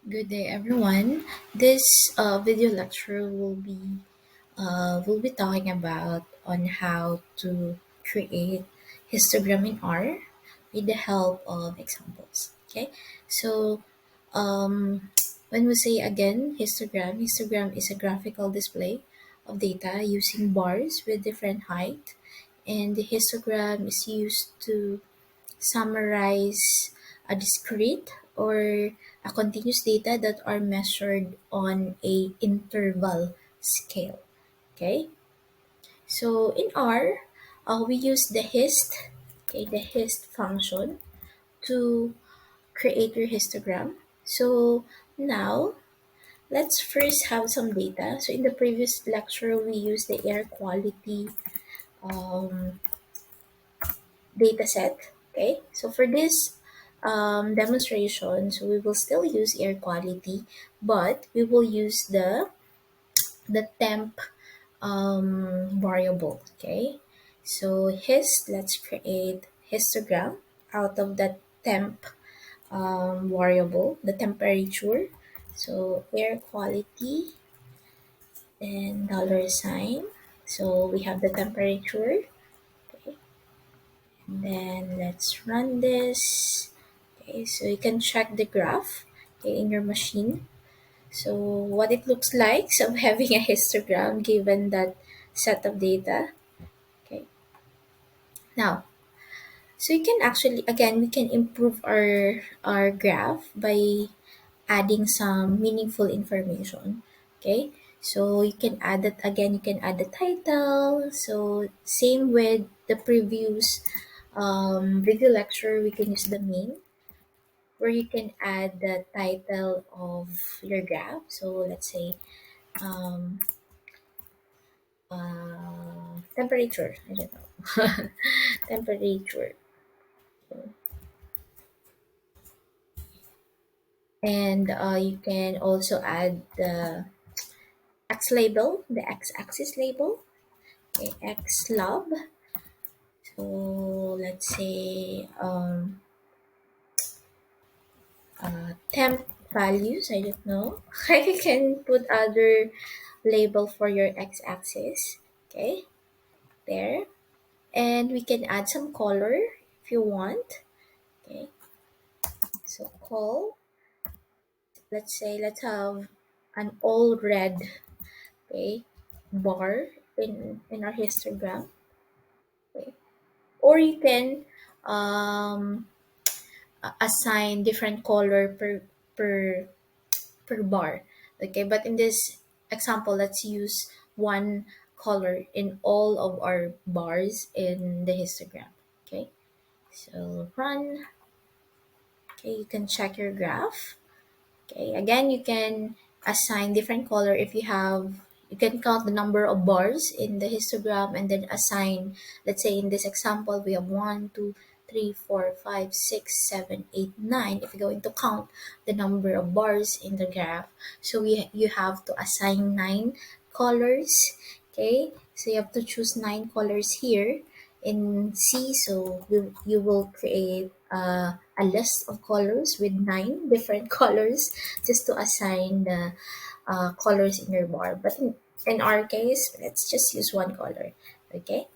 Good day, everyone. This video lecture will be talking about on how to create histogram in R with the help of examples. Okay, so um, when we say again histogram is a graphical display of data using bars with different height, and the histogram is used to summarize a discrete or a continuous data that are measured on a interval scale. Okay, so in R, we use the hist function to create your histogram. So now let's first have some data. So in the previous lecture, we used the air quality um, data set. Okay, so for this demonstration, so we will still use air quality, but we will use the temp variable. Okay, so let's create histogram out of that temp variable, the temperature. So air quality and dollar sign. So we have the temperature. Okay, and then let's run this. Okay, so you can check the graph, okay, in your machine. So what it looks like of having a histogram given that set of data. Okay. Now, so you can actually again we can improve our graph by adding some meaningful information. Okay. So you can add that again, you can add the title. So same with the previous video lecture, we can use the main where you can add the title of your graph. So let's say um, temperature. I don't know. Temperature. And you can also add the X label, the X axis label, okay, X lab. So let's say temp values. I don't know. You can put other label for your X axis. Okay, there. And we can add some color if you want. Okay, so let's say let's have an all red, okay, bar in our histogram. Okay, or you can um assign different color per per bar. Okay, but in this example, let's use one color in all of our bars in the histogram. Okay, so run. Okay, you can check your graph. Okay, again, you can assign different color if you have, you can count the number of bars in the histogram and then assign, let's say in this example, we have 1, 2, 3, 4, 5, 6, 7, 8, 9. If you're going to count the number of bars in the graph, so you have to assign 9 colors. Okay, so you have to choose 9 colors here in C. So you will create a list of colors with 9 different colors just to assign the colors in your bar. But in our case, let's just use one color. Okay,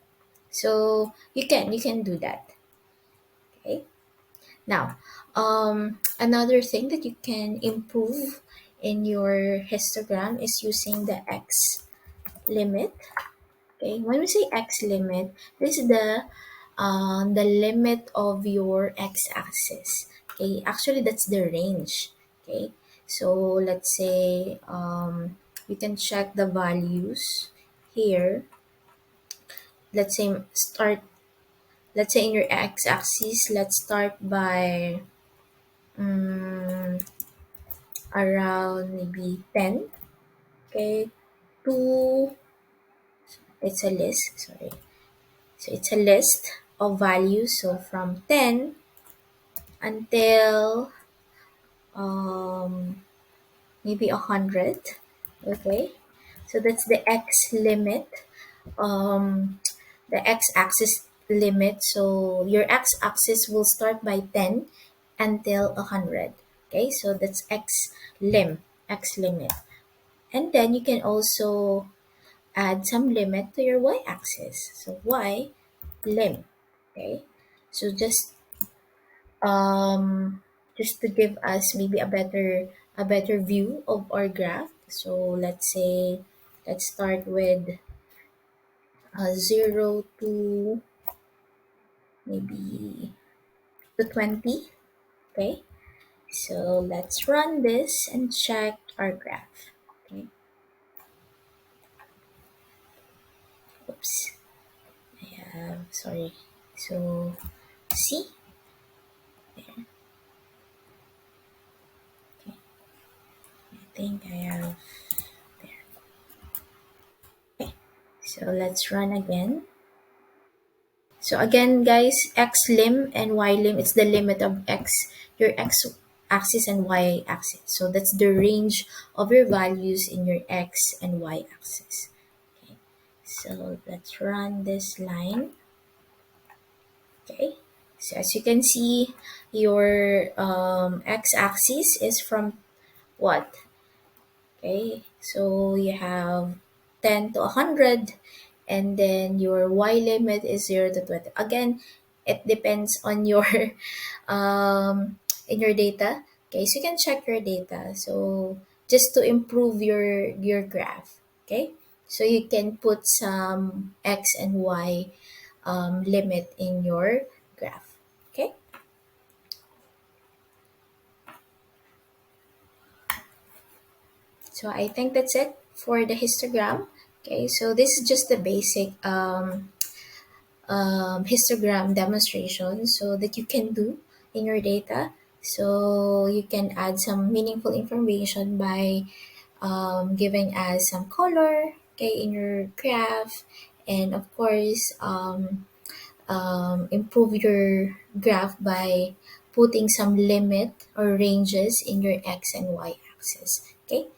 so you can do that. Okay, now another thing that you can improve in your histogram is using the X limit. Okay, when we say X limit, this is the limit of your x-axis. Okay, actually that's the range. Okay, so let's say you can check the values here. Let's say start. Let's say in your x-axis, let's start by um, around maybe 10. Okay, to it's a list. Sorry, so it's a list of values. So from 10 until um, maybe 100. Okay, so that's the x limit, um, the x-axis limit. So your x-axis will start by 10 until 100. Okay, so that's x limit. And then you can also add some limit to your y-axis. So y lim. Okay, so just to give us maybe a better view of our graph. So let's say let's start with 0 to maybe to 20. Okay, so let's run this and check our graph. Okay, oops, sorry. So see, okay, I think I have there. Okay, so let's run again. So again, guys, x lim and y lim, it's the limit of your x axis and y axis. So that's the range of your values in your x and y axis. Okay, so let's run this line. Okay, so as you can see, your x axis is from what? Okay, so you have 10 to 100, and then your y limit is 0 to 20. Again, it depends on your in your data. Okay, so you can check your data. So just to improve your graph. Okay, so you can put some x and y limit in your graph. Okay. So I think that's it for the histogram. Okay, so this is just the basic histogram demonstration so that you can do in your data. So you can add some meaningful information by giving us some color, okay, in your graph, and of course improve your graph by putting some limit or ranges in your x and y axis. Okay,